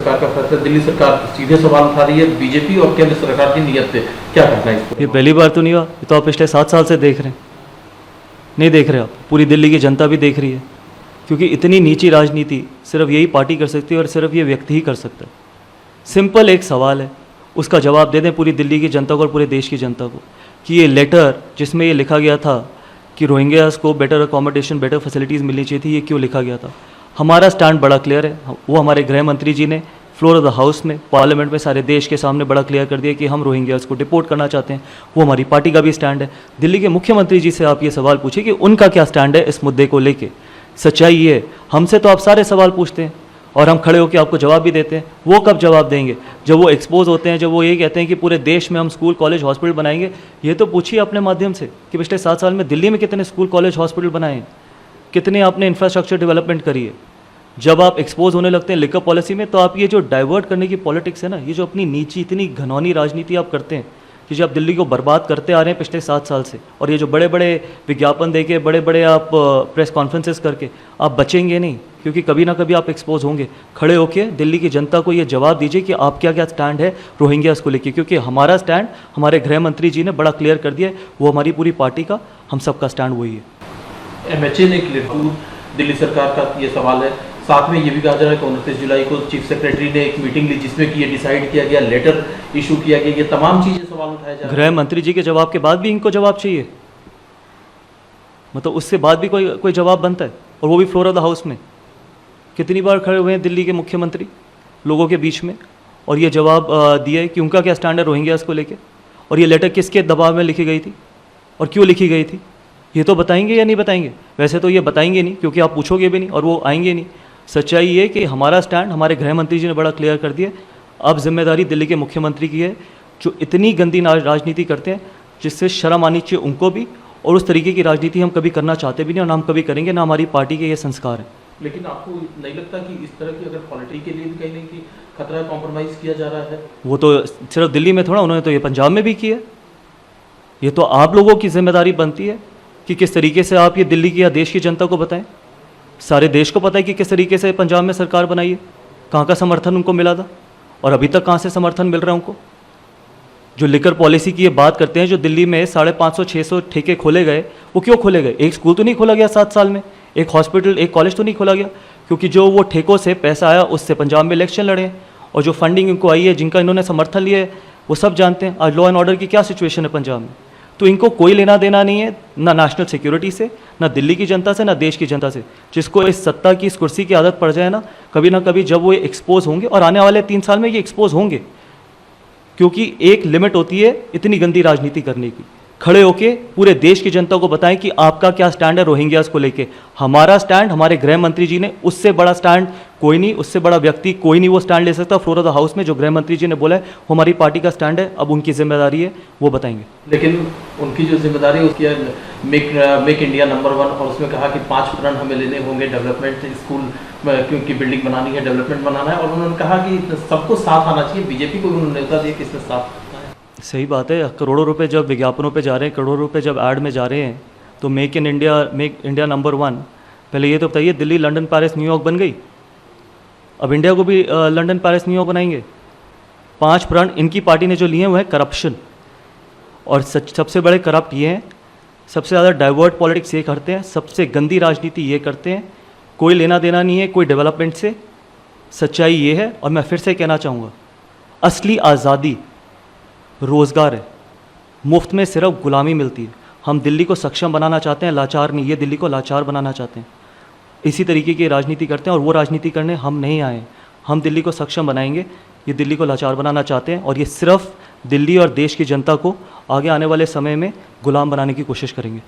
सरकार का फैसला, दिल्ली सरकार सीधे सवाल उठा रही है बीजेपी और केंद्र सरकार की नीयत पे, क्या कहना है इसको? ये पहली बार तो नहीं हुआ, ये तो आप पिछले 7 साल से देख रहे हैं। नहीं देख रहे आप, पूरी दिल्ली की जनता भी देख रही है, क्योंकि इतनी नीची राजनीति सिर्फ यही पार्टी कर सकती है और सिर्फ ये व्यक्ति ही कर सकता है। सिंपल एक सवाल है, उसका जवाब दे दें पूरी दिल्ली की जनता को और पूरे देश की जनता को कि ये लेटर जिसमें ये लिखा गया था कि रोहिंग्यास को बेटर अकोमोडेशन, बेटर फैसिलिटीज़ मिलनी चाहिए थी, ये क्यों लिखा गया था। हमारा स्टैंड बड़ा क्लियर है, वो हमारे गृह मंत्री जी ने फ्लोर ऑफ द हाउस में, पार्लियामेंट में, सारे देश के सामने बड़ा क्लियर कर दिया कि हम रोहिंग्यास को डिपोर्ट करना चाहते हैं। वो हमारी पार्टी का भी स्टैंड है। दिल्ली के मुख्यमंत्री जी से आप ये सवाल पूछिए कि उनका क्या स्टैंड है इस मुद्दे को लेके। सच्चाई ये है, हमसे तो आप सारे सवाल पूछते हैं और हम खड़े होकर आपको जवाब भी देते हैं। वो कब जवाब देंगे? जब वो एक्सपोज होते हैं, जब वो ये कहते हैं कि पूरे देश में हम स्कूल, कॉलेज, हॉस्पिटल बनाएंगे। ये तो पूछिए अपने माध्यम से कि पिछले 7 साल में दिल्ली में कितने स्कूल, कॉलेज, हॉस्पिटल बनाए हैं, कितने आपने इंफ्रास्ट्रक्चर डेवलपमेंट करी है। जब आप एक्सपोज होने लगते हैं लिकर पॉलिसी में, तो आप ये जो डाइवर्ट करने की पॉलिटिक्स है ना, ये जो अपनी नीची इतनी घनौनी राजनीति आप करते हैं कि जो आप दिल्ली को बर्बाद करते आ रहे हैं पिछले 7 साल से, और ये जो बड़े बड़े विज्ञापन देके, बड़े बड़े आप प्रेस कॉन्फ्रेंसेस करके आप बचेंगे नहीं, क्योंकि कभी ना कभी आप एक्सपोज होंगे। खड़े होकर दिल्ली की जनता को ये जवाब दीजिए कि आप क्या क्या स्टैंड है रोहिंग्यास को लेकर, क्योंकि हमारा स्टैंड हमारे गृह मंत्री जी ने बड़ा क्लियर कर दिया है। वो हमारी पूरी पार्टी का, हम सबका स्टैंड वही है। MHA ने दिल्ली सरकार का ये सवाल है। साथ में ये भी कहा जा रहा है कि 29 जुलाई को चीफ सेक्रेटरी ने एक मीटिंग ली जिसमें कि ये डिसाइड किया गया, लेटर इशू किया गया। ये तमाम चीजें सवाल उठाए जा रहे हैं। गृह मंत्री जी के जवाब के बाद भी इनको जवाब चाहिए, मतलब उससे बाद भी कोई जवाब बनता है, और वो भी फ्लोर ऑफ द हाउस में। कितनी बार खड़े हुए हैं दिल्ली के मुख्यमंत्री लोगों के बीच में और ये जवाब दिया है कि उनका क्या स्टैंड है रोहिंग्यास को लेके, और ये लेटर किसके दबाव में लिखी गई थी और क्यों लिखी गई थी, ये तो बताएंगे या नहीं बताएंगे? वैसे तो ये बताएंगे नहीं, क्योंकि आप पूछोगे भी नहीं और वो आएंगे नहीं। सच्चाई ये कि हमारा स्टैंड हमारे गृह मंत्री जी ने बड़ा क्लियर कर दिया। अब जिम्मेदारी दिल्ली के मुख्यमंत्री की है, जो इतनी गंदी राजनीति करते हैं जिससे शर्म आनी चाहिए उनको भी, और उस तरीके की राजनीति हम कभी करना चाहते भी नहीं और ना हम कभी करेंगे, ना हमारी पार्टी के ये संस्कार हैं। लेकिन आपको नहीं लगता कि इस तरह की अगर पॉलिटी के लिए भी कहीं नहीं कि खतरा कॉम्प्रोमाइज़ किया जा रहा है? वो तो सिर्फ दिल्ली में थोड़ा, उन्होंने तो ये पंजाब में भी किया। ये तो आप लोगों की जिम्मेदारी बनती है कि किस तरीके से आप ये दिल्ली की या देश की जनता को बताएं। सारे देश को पता है कि किस तरीके से पंजाब में सरकार बनाई है, कहाँ का समर्थन उनको मिला था और अभी तक कहाँ से समर्थन मिल रहा है उनको। जो लिकर पॉलिसी की ये बात करते हैं, जो दिल्ली में 550-600 ठेके खोले गए, वो क्यों खोले गए? एक स्कूल तो नहीं खोला गया 7 साल में, एक हॉस्पिटल, एक कॉलेज तो नहीं खोला गया, क्योंकि जो वो ठेकों से पैसा आया उससे पंजाब में इलेक्शन लड़े हैं, और जो फंडिंग इनको आई है, जिनका इन्होंने समर्थन लिया है, वो सब जानते हैं आज लॉ एंड ऑर्डर की क्या सिचुएशन है पंजाब में। तो इनको कोई लेना देना नहीं है, ना नेशनल सिक्योरिटी से, ना दिल्ली की जनता से, ना देश की जनता से। जिसको इस सत्ता की, इस कुर्सी की आदत पड़ जाए ना कभी जब वो एक्सपोज होंगे, और आने वाले 3 साल में ये एक्सपोज होंगे, क्योंकि एक लिमिट होती है इतनी गंदी राजनीति करने की। खड़े होके पूरे देश की जनता को बताएं कि आपका क्या स्टैंड है रोहिंग्यास को लेके। हमारा स्टैंड हमारे गृह मंत्री जी ने, उससे बड़ा स्टैंड कोई नहीं, उससे बड़ा व्यक्ति कोई नहीं वो स्टैंड ले सकता फ्लोर ऑफ द हाउस में। जो गृह मंत्री जी ने बोला है वो हमारी पार्टी का स्टैंड है, अब उनकी जिम्मेदारी है, वो बताएंगे। लेकिन उनकी जो जिम्मेदारी है उसकी मेक इंडिया नंबर 1, और उसमें कहा कि 5 प्रण हमें लेने होंगे, डेवलपमेंट, स्कूल की बिल्डिंग बनानी है, डेवलपमेंट बनाना है, और उन्होंने कहा कि सबको साथ आना चाहिए। बीजेपी को उन्होंने न्योता दिया कि इसमें साथ। सही बात है, करोड़ों रुपए जब विज्ञापनों पे जा रहे हैं, करोड़ों रुपए जब ऐड में जा रहे हैं, तो मेक इंडिया नंबर 1। पहले ये तो बताइए, दिल्ली, लंदन, पेरिस, न्यूयॉर्क बन गई, अब इंडिया को भी लंदन, पेरिस, न्यूयॉर्क बनाएंगे। 5 प्रण इनकी पार्टी ने जो लिए हैं वो है करप्शन, और सबसे बड़े करप्ट ये हैं, सबसे ज़्यादा डाइवर्ट पॉलिटिक्स ये करते हैं, सबसे गंदी राजनीति ये करते हैं, कोई लेना देना नहीं है कोई डेवलपमेंट से। सच्चाई ये है, और मैं फिर से कहना चाहूँगा, असली आज़ादी रोज़गार है, मुफ्त में सिर्फ गुलामी मिलती है। हम दिल्ली को सक्षम बनाना चाहते हैं, लाचार नहीं। ये दिल्ली को लाचार बनाना चाहते हैं, इसी तरीके की राजनीति करते हैं, और वो राजनीति करने हम नहीं आए। हम दिल्ली को सक्षम बनाएंगे, ये दिल्ली को लाचार बनाना चाहते हैं, और ये सिर्फ दिल्ली और देश की जनता को आगे आने वाले समय में गुलाम बनाने की कोशिश करेंगे।